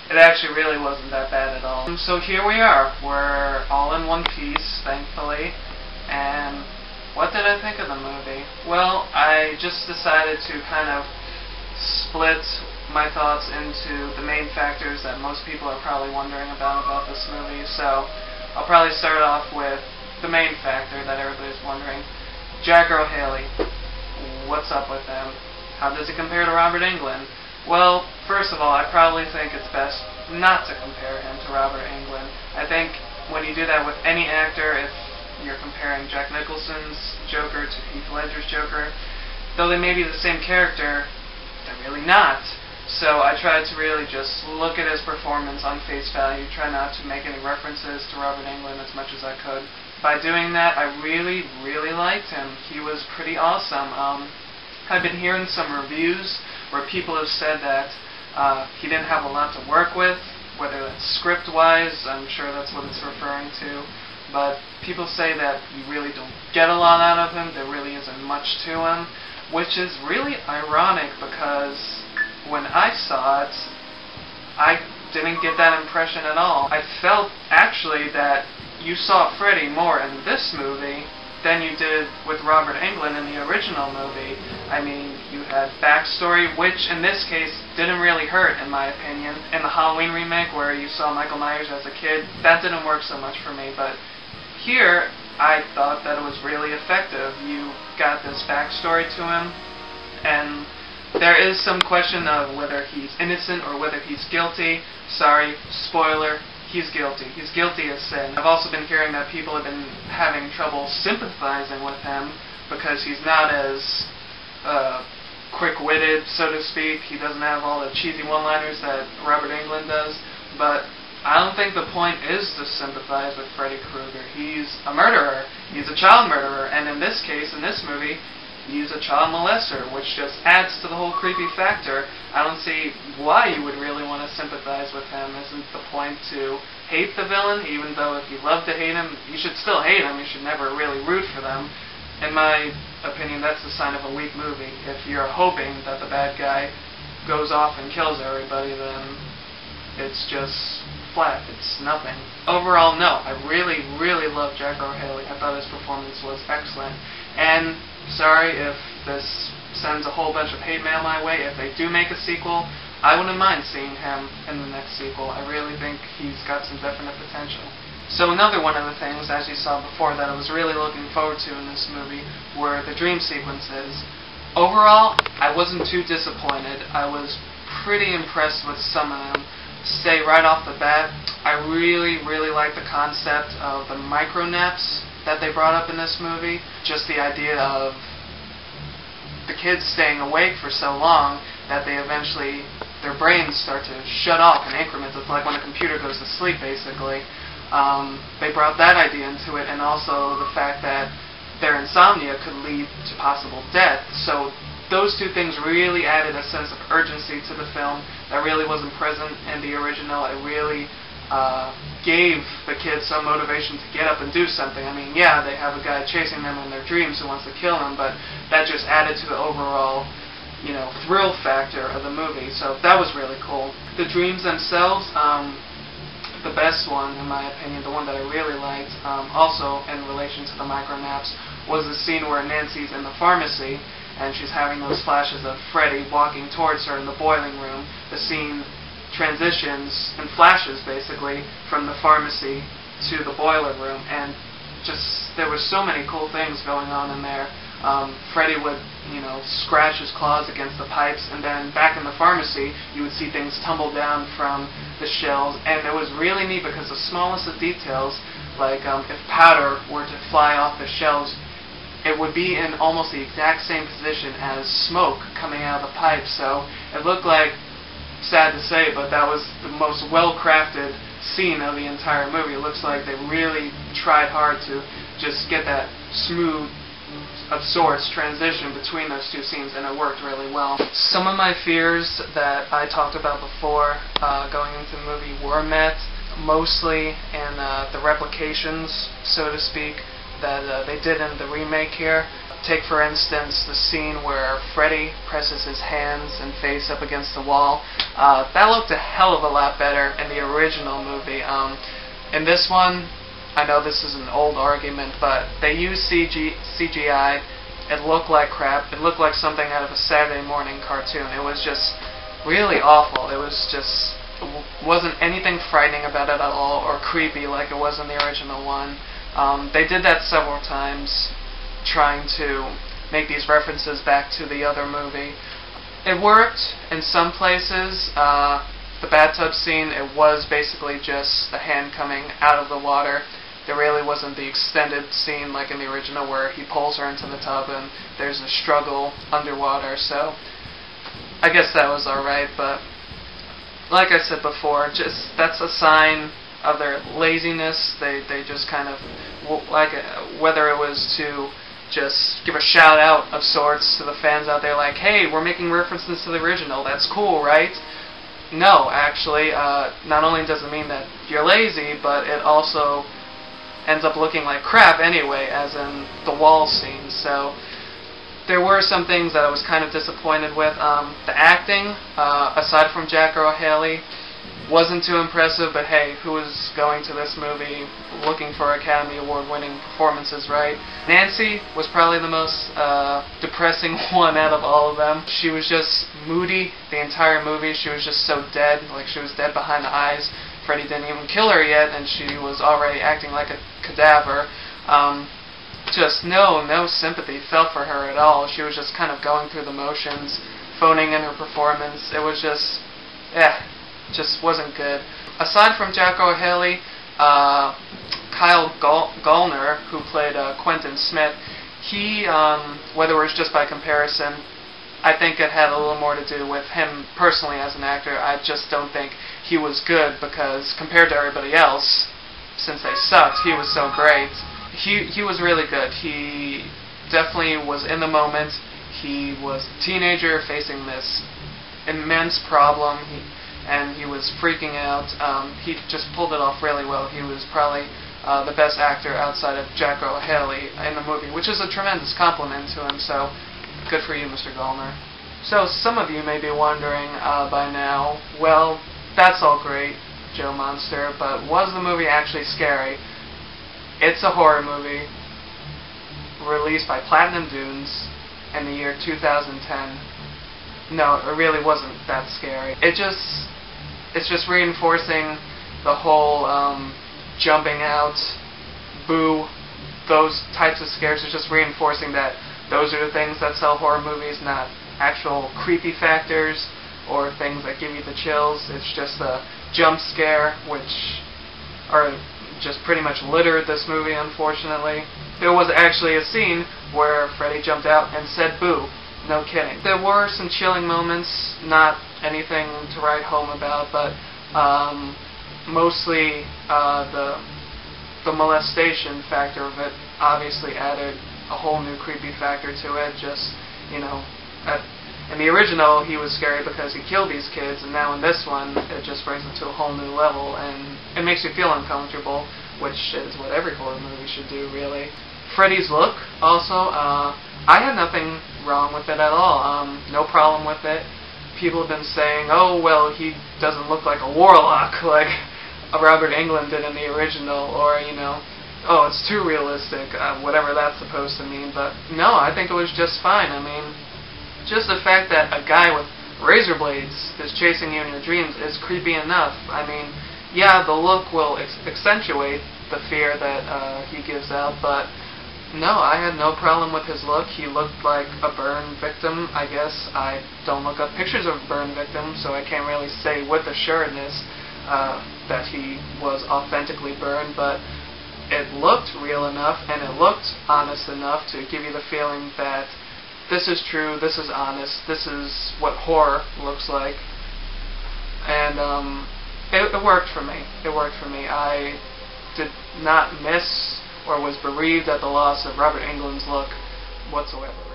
It actually really wasn't that bad at all. So here we are. We're all in one piece, thankfully. And what did I think of the movie? Well, I just decided to kind of split my thoughts into the main factors that most people are probably wondering about this movie. So I'll probably start off with the main factor that everybody's wondering. Jack Earl Haley. What's up with him? How does he compare to Robert Englund? Well, first of all, I probably think it's best not to compare him to Robert Englund. I think when you do that with any actor, if you're comparing Jack Nicholson's Joker to Heath Ledger's Joker, though they may be the same character, they're really not. So I tried to really just look at his performance on face value, try not to make any references to Robert Englund as much as I could. By doing that, I really, really liked him. He was pretty awesome. I've been hearing some reviews where people have said that he didn't have a lot to work with, whether that's script-wise, I'm sure that's what it's referring to, but people say that you really don't get a lot out of him, there really isn't much to him, which is really ironic because when I saw it, I didn't get that impression at all. I felt actually that you saw Freddy more in this movie than you did with Robert Englund in the original movie. I mean, you had backstory, which in this case didn't really hurt, in my opinion. In the Halloween remake, where you saw Michael Myers as a kid, that didn't work so much for me. But here, I thought that it was really effective. You got this backstory to him, and there is some question of whether he's innocent or whether he's guilty. Sorry, spoiler. He's guilty. He's guilty of sin. I've also been hearing that people have been having trouble sympathizing with him because he's not as quick-witted, so to speak. He doesn't have all the cheesy one-liners that Robert Englund does. But I don't think the point is to sympathize with Freddy Krueger. He's a murderer. He's a child murderer. And in this case, in this movie, he's a child molester, which just adds to the whole creepy factor. I don't see why you would really want to sympathize with him. Isn't the point to hate the villain? Even though if you love to hate him, you should still hate him. You should never really root for them. In my opinion, that's the sign of a weak movie. If you're hoping that the bad guy goes off and kills everybody, then it's just flat. It's nothing. Overall, no. I really, really love Jack Earl Haley. I thought his performance was excellent. And sorry if this sends a whole bunch of hate mail my way. If they do make a sequel, I wouldn't mind seeing him in the next sequel. I really think he's got some definite potential. So another one of the things, as you saw before, that I was really looking forward to in this movie were the dream sequences. Overall, I wasn't too disappointed. I was pretty impressed with some of them. Say right off the bat, I really, really like the concept of the micro-naps that they brought up in this movie. Just the idea of the kids staying awake for so long that they eventually, their brains start to shut off in increments. It's like when a computer goes to sleep, basically. They brought that idea into it, and also the fact that their insomnia could lead to possible death. So those two things really added a sense of urgency to the film that really wasn't present in the original. It really gave the kids some motivation to get up and do something. I mean, yeah, they have a guy chasing them in their dreams who wants to kill them, but that just added to the overall, thrill factor of the movie. So that was really cool. The dreams themselves, the best one, in my opinion, the one that I really liked, also in relation to the micro-naps, was the scene where Nancy's in the pharmacy and she's having those flashes of Freddy walking towards her in the boiling room. The scene transitions and flashes, basically, from the pharmacy to the boiler room, and just, there were so many cool things going on in there. Freddy would, scratch his claws against the pipes, and then back in the pharmacy, you would see things tumble down from the shelves, and it was really neat because the smallest of details, like if powder were to fly off the shelves, it would be in almost the exact same position as smoke coming out of the pipe. So it looked like, sad to say, but that was the most well-crafted scene of the entire movie. It looks like they really tried hard to just get that smooth, of sorts, transition between those two scenes, and it worked really well. Some of my fears that I talked about before going into the movie were met, mostly in the replications, so to speak, that they did in the remake here. Take for instance the scene where Freddy presses his hands and face up against the wall. That looked a hell of a lot better in the original movie. In this one, I know this is an old argument, but they used CGI. It looked like crap. It looked like something out of a Saturday morning cartoon. It was just really awful. It wasn't anything frightening about it at all, or creepy like it was in the original one. They did that several times, trying to make these references back to the other movie. It worked in some places. The bathtub scene, it was basically just the hand coming out of the water. There really wasn't the extended scene like in the original where he pulls her into the tub and there's a struggle underwater, so I guess that was alright, but like I said before, just that's a sign of their laziness. They just kind of, like, whether it was to just give a shout out of sorts to the fans out there like, hey, we're making references to the original, that's cool, right? No, actually, not only does it mean that you're lazy, but it also ends up looking like crap anyway, as in the wall scene. So there were some things that I was kind of disappointed with. The acting, aside from Jack Earl Haley, wasn't too impressive, but hey, who was going to this movie looking for Academy Award-winning performances, right? Nancy was probably the most depressing one out of all of them. She was just moody the entire movie. She was just so dead, like she was dead behind the eyes. Freddy didn't even kill her yet, and she was already acting like a cadaver. Just no sympathy felt for her at all. She was just kind of going through the motions, phoning in her performance. It was just, just wasn't good. Aside from Jack O'Haley, Kyle Gallner, who played Quentin Smith, he, whether it was just by comparison, I think it had a little more to do with him personally as an actor. I just don't think he was good, because compared to everybody else, since they sucked, he was so great. He was really good. He definitely was in the moment. He was a teenager facing this immense problem, and he was freaking out. He just pulled it off really well. He was probably the best actor outside of Jack Earl Haley in the movie, which is a tremendous compliment to him, so good for you, Mr. Gallner. So some of you may be wondering by now, well, that's all great, Joe Monster, but was the movie actually scary? It's a horror movie released by Platinum Dunes in the year 2010. No, it really wasn't that scary. It's just reinforcing the whole jumping out, boo, those types of scares. It's just reinforcing that those are the things that sell horror movies, not actual creepy factors or things that give you the chills. It's just a jump scare, which are just pretty much littered this movie, unfortunately. There was actually a scene where Freddy jumped out and said boo. No kidding. There were some chilling moments, not anything to write home about, but mostly the molestation factor of it obviously added a whole new creepy factor to it. Just, you know, in the original he was scary because he killed these kids, and now in this one it just brings it to a whole new level, and it makes you feel uncomfortable, which is what every horror movie should do, really. Freddy's look, also, I had nothing wrong with it at all. No problem with it. People have been saying, oh, well, he doesn't look like a warlock like Robert Englund did in the original, or, you know, oh, it's too realistic, whatever that's supposed to mean. But no, I think it was just fine. I mean, just the fact that a guy with razor blades is chasing you in your dreams is creepy enough. I mean, yeah, the look will accentuate the fear that he gives out, but no, I had no problem with his look. He looked like a burn victim, I guess. I don't look up pictures of burn victims, so I can't really say with assuredness that he was authentically burned, but it looked real enough, and it looked honest enough to give you the feeling that this is true, this is honest, this is what horror looks like. And it worked for me. It worked for me. I did not miss or was bereaved at the loss of Robert Englund's look whatsoever.